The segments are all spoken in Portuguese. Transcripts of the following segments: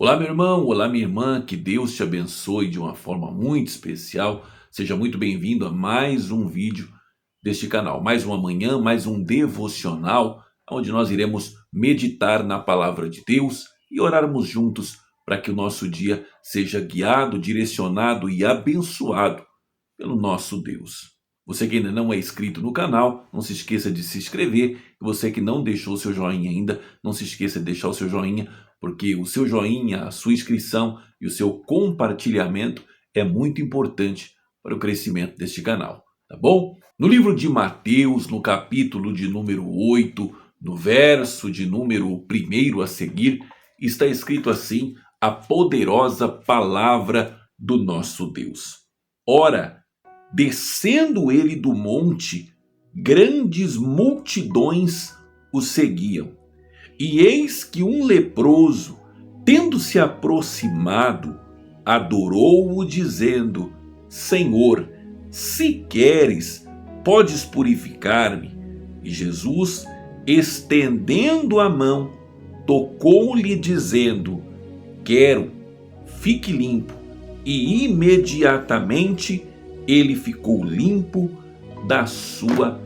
Olá, meu irmão, olá, minha irmã, que Deus te abençoe de uma forma muito especial. Seja muito bem-vindo a mais um vídeo deste canal, mais uma manhã, mais um devocional, onde nós iremos meditar na palavra de Deus e orarmos juntos para que o nosso dia seja guiado, direcionado e abençoado pelo nosso Deus. Você que ainda não é inscrito no canal, não se esqueça de se inscrever. E você que não deixou o seu joinha ainda, não se esqueça de deixar o seu joinha, porque o seu joinha, a sua inscrição e o seu compartilhamento é muito importante para o crescimento deste canal, tá bom? No livro de Mateus, no capítulo de número 8, no verso de número 1 a seguir, está escrito assim: a poderosa palavra do nosso Deus. Ora, descendo ele do monte, grandes multidões o seguiam. E eis que um leproso, tendo se aproximado, adorou-o, dizendo: Senhor, se queres, podes purificar-me. E Jesus, estendendo a mão, tocou-lhe, dizendo: Quero, fique limpo. E imediatamente ele ficou limpo da sua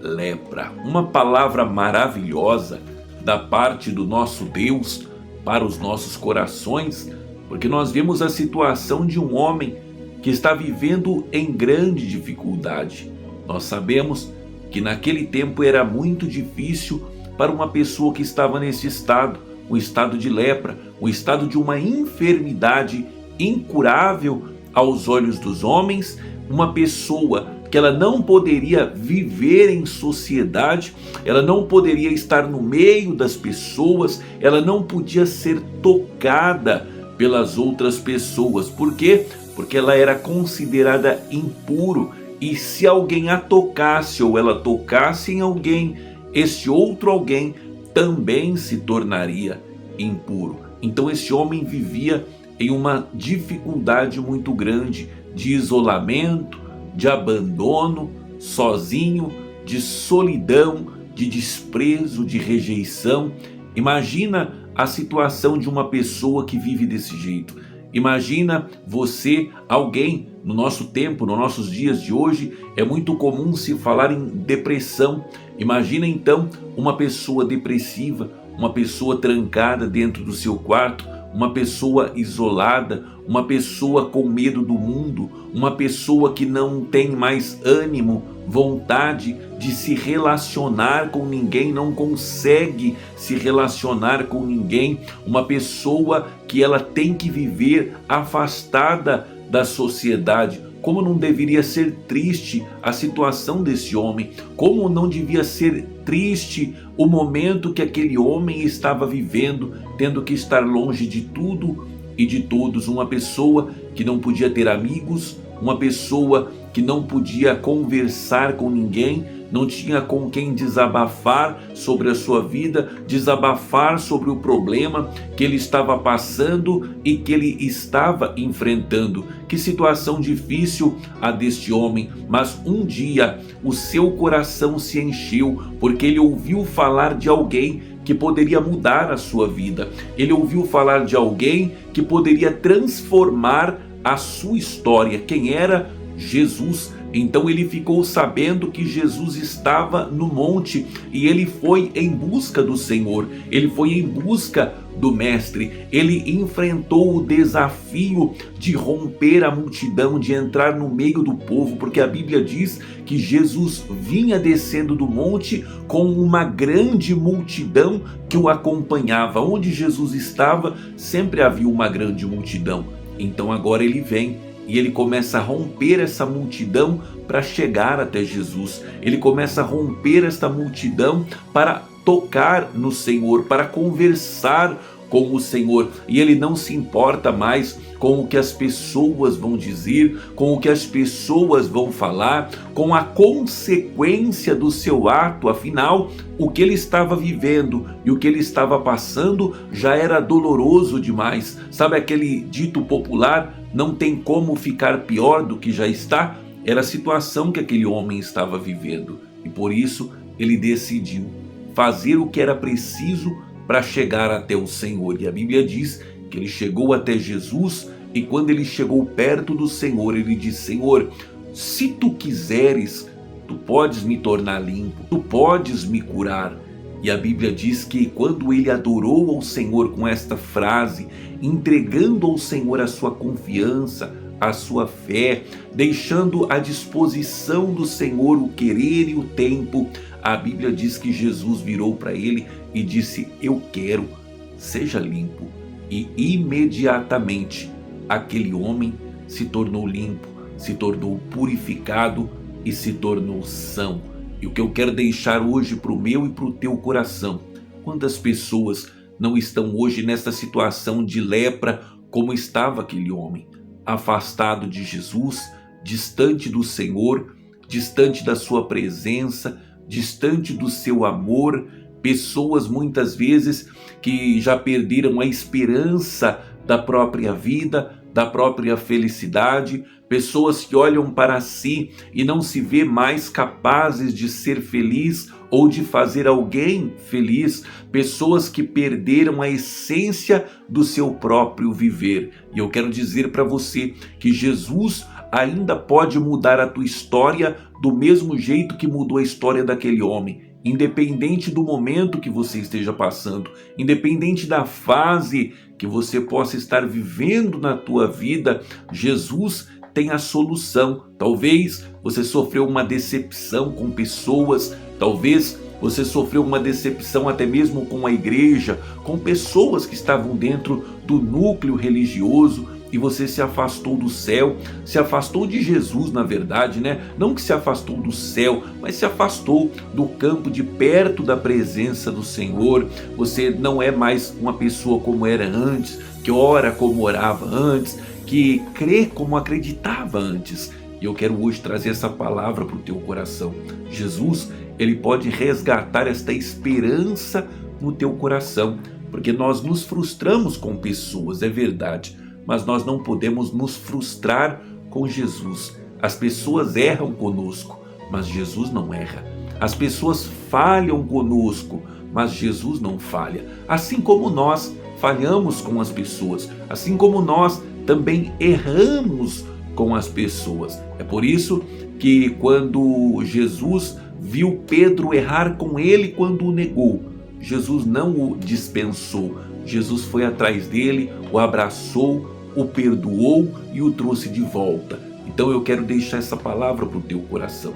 lepra. Uma palavra maravilhosa da parte do nosso Deus para os nossos corações, porque nós vemos a situação de um homem que está vivendo em grande dificuldade. Nós sabemos que naquele tempo era muito difícil para uma pessoa que estava nesse estado, um estado de lepra, um estado de uma enfermidade incurável aos olhos dos homens, uma pessoa que ela não poderia viver em sociedade, ela não poderia estar no meio das pessoas, ela não podia ser tocada pelas outras pessoas. Por quê? Porque ela era considerada impuro, e se alguém a tocasse ou ela tocasse em alguém, esse outro alguém também se tornaria impuro. Então esse homem vivia em uma dificuldade muito grande de isolamento, de abandono, sozinho, de solidão, de desprezo, de rejeição. Imagina a situação de uma pessoa que vive desse jeito. Imagina você, alguém, no nosso tempo, nos nossos dias de hoje, é muito comum se falar em depressão. Imagina então uma pessoa depressiva, uma pessoa trancada dentro do seu quarto, uma pessoa isolada, uma pessoa com medo do mundo, uma pessoa que não tem mais ânimo, vontade de se relacionar com ninguém, não consegue se relacionar com ninguém, uma pessoa que ela tem que viver afastada da sociedade. Como não deveria ser triste a situação desse homem, como não devia ser triste o momento que aquele homem estava vivendo, tendo que estar longe de tudo e de todos, uma pessoa que não podia ter amigos, uma pessoa que não podia conversar com ninguém, não tinha com quem desabafar sobre a sua vida, desabafar sobre o problema que ele estava passando e que ele estava enfrentando. Que situação difícil a deste homem, mas um dia o seu coração se encheu, porque ele ouviu falar de alguém que poderia mudar a sua vida. Ele ouviu falar de alguém que poderia transformar a sua história. Quem era? Jesus. Então ele ficou sabendo que Jesus estava no monte e ele foi em busca do Senhor, ele foi em busca do Mestre, ele enfrentou o desafio de romper a multidão, de entrar no meio do povo, porque a Bíblia diz que Jesus vinha descendo do monte com uma grande multidão que o acompanhava. Onde Jesus estava, sempre havia uma grande multidão. Então agora ele vem e ele começa a romper essa multidão para chegar até Jesus. Ele começa a romper esta multidão para tocar no Senhor, para conversar com o Senhor. E ele não se importa mais com o que as pessoas vão dizer, com o que as pessoas vão falar, com a consequência do seu ato. Afinal, o que ele estava vivendo e o que ele estava passando já era doloroso demais. Sabe aquele dito popular, não tem como ficar pior do que já está? Era a situação que aquele homem estava vivendo. E por isso ele decidiu fazer o que era preciso para chegar até o Senhor. E a Bíblia diz que ele chegou até Jesus e quando ele chegou perto do Senhor, ele disse: Senhor, se tu quiseres, tu podes me tornar limpo, tu podes me curar. E a Bíblia diz que quando ele adorou ao Senhor com esta frase, entregando ao Senhor a sua confiança, a sua fé, deixando à disposição do Senhor o querer e o tempo, a Bíblia diz que Jesus virou para ele e disse: eu quero, seja limpo. E imediatamente aquele homem se tornou limpo, se tornou purificado e se tornou são. E o que eu quero deixar hoje para o meu e para o teu coração: quantas pessoas não estão hoje nessa situação de lepra como estava aquele homem, afastado de Jesus, distante do Senhor, distante da sua presença, distante do seu amor, pessoas muitas vezes que já perderam a esperança da própria vida, da própria felicidade, pessoas que olham para si e não se vê mais capazes de ser feliz ou de fazer alguém feliz, pessoas que perderam a essência do seu próprio viver. E eu quero dizer para você que Jesus ainda pode mudar a tua história do mesmo jeito que mudou a história daquele homem. Independente do momento que você esteja passando, independente da fase que você possa estar vivendo na tua vida, Jesus tem a solução. Talvez você sofreu uma decepção com pessoas, talvez você sofreu uma decepção até mesmo com a igreja, com pessoas que estavam dentro do núcleo religioso, e você se afastou do céu, se afastou de Jesus, na verdade, né? Não que se afastou do céu, mas se afastou do campo de perto da presença do Senhor. Você não é mais uma pessoa como era antes, que ora como orava antes, que crê como acreditava antes. E eu quero hoje trazer essa palavra para o teu coração. Jesus, ele pode resgatar esta esperança no teu coração, porque nós nos frustramos com pessoas, é verdade, mas nós não podemos nos frustrar com Jesus. As pessoas erram conosco, mas Jesus não erra. As pessoas falham conosco, mas Jesus não falha. Assim como nós falhamos com as pessoas, assim como nós também erramos com as pessoas. É por isso que quando Jesus viu Pedro errar com ele quando o negou, Jesus não o dispensou. Jesus foi atrás dele, o abraçou, o perdoou e o trouxe de volta. Então eu quero deixar essa palavra para o teu coração.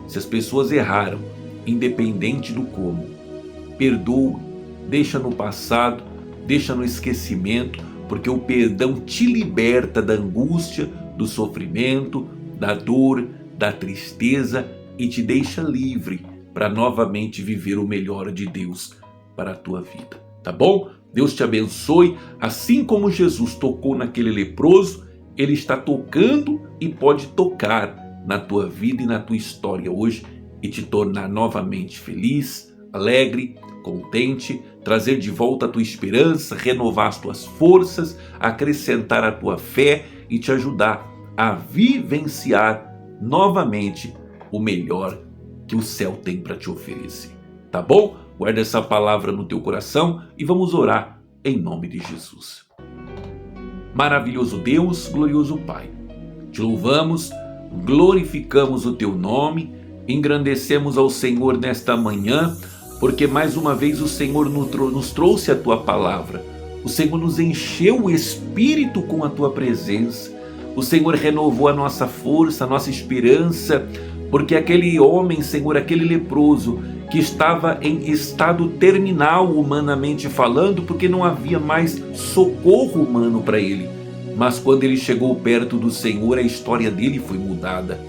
Se as pessoas erraram, independente do como, perdoa, deixa no passado, deixa no esquecimento, porque o perdão te liberta da angústia, do sofrimento, da dor, da tristeza e te deixa livre para novamente viver o melhor de Deus para a tua vida. Tá bom? Deus te abençoe. Assim como Jesus tocou naquele leproso, ele está tocando e pode tocar na tua vida e na tua história hoje e te tornar novamente feliz, alegre, contente, trazer de volta a tua esperança, renovar as tuas forças, acrescentar a tua fé e te ajudar a vivenciar novamente o melhor que o céu tem para te oferecer. Tá bom? Guarda essa palavra no teu coração e vamos orar em nome de Jesus. Maravilhoso Deus, glorioso Pai, te louvamos, glorificamos o teu nome, engrandecemos ao Senhor nesta manhã, porque mais uma vez o Senhor nos trouxe a tua palavra. O Senhor nos encheu o Espírito com a tua presença. O Senhor renovou a nossa força, a nossa esperança, porque aquele homem, Senhor, aquele leproso, que estava em estado terminal humanamente falando, porque não havia mais socorro humano para ele. Mas quando ele chegou perto do Senhor, a história dele foi mudada.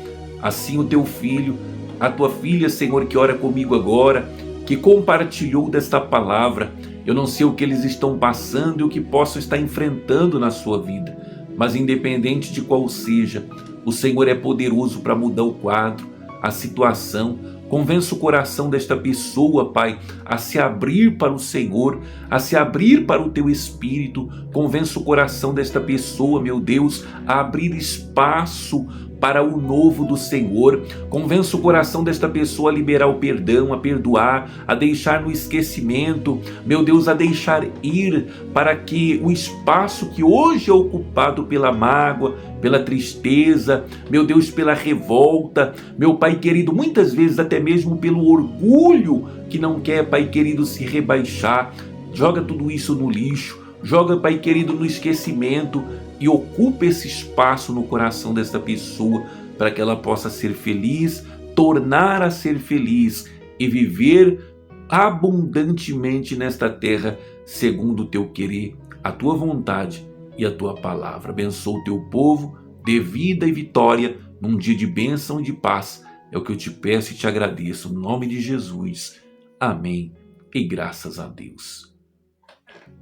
Assim o teu filho, a tua filha, Senhor, que ora comigo agora, que compartilhou desta palavra, eu não sei o que eles estão passando e o que possam estar enfrentando na sua vida, mas independente de qual seja, o Senhor é poderoso para mudar o quadro, a situação. Convença o coração desta pessoa, Pai, a se abrir para o Senhor, a se abrir para o teu Espírito. Convença o coração desta pessoa, meu Deus, a abrir espaço para o novo do Senhor. Convença o coração desta pessoa a liberar o perdão, a perdoar, a deixar no esquecimento, meu Deus, a deixar ir, para que o espaço que hoje é ocupado pela mágoa, pela tristeza, meu Deus, pela revolta, meu Pai querido, muitas vezes até mesmo pelo orgulho que não quer, Pai querido, se rebaixar, joga tudo isso no lixo, joga, Pai querido, no esquecimento e ocupa esse espaço no coração desta pessoa para que ela possa ser feliz, tornar a ser feliz e viver abundantemente nesta terra segundo o teu querer, a tua vontade e a tua palavra. Abençoa o teu povo, dê vida e vitória num dia de bênção e de paz. É o que eu te peço e te agradeço. No nome de Jesus. Amém. E graças a Deus.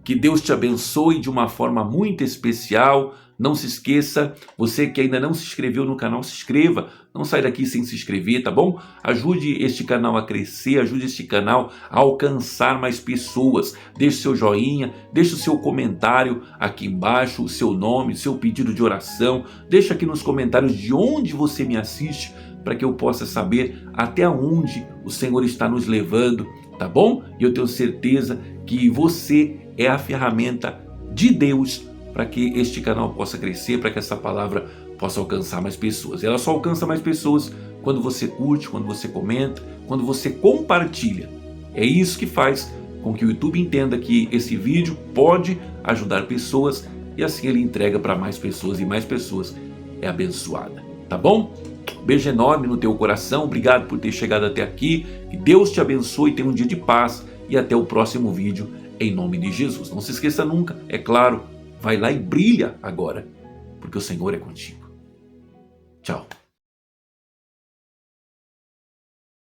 Que Deus te abençoe de uma forma muito especial. Não se esqueça, você que ainda não se inscreveu no canal, se inscreva. Não sai daqui sem se inscrever, tá bom? Ajude este canal a crescer, ajude este canal a alcançar mais pessoas. Deixe seu joinha, deixe o seu comentário aqui embaixo, o seu nome, seu pedido de oração. Deixa aqui nos comentários de onde você me assiste, para que eu possa saber até onde o Senhor está nos levando, tá bom? E eu tenho certeza que você é a ferramenta de Deus para que este canal possa crescer, para que essa palavra possa alcançar mais pessoas. Ela só alcança mais pessoas quando você curte, quando você comenta, quando você compartilha. É isso que faz com que o YouTube entenda que esse vídeo pode ajudar pessoas e assim ele entrega para mais pessoas e mais pessoas é abençoada. Tá bom? Beijo enorme no teu coração. Obrigado por ter chegado até aqui. Que Deus te abençoe, tenha um dia de paz e até o próximo vídeo. Em nome de Jesus. Não se esqueça nunca, é claro, vai lá e brilha agora, porque o Senhor é contigo. Tchau.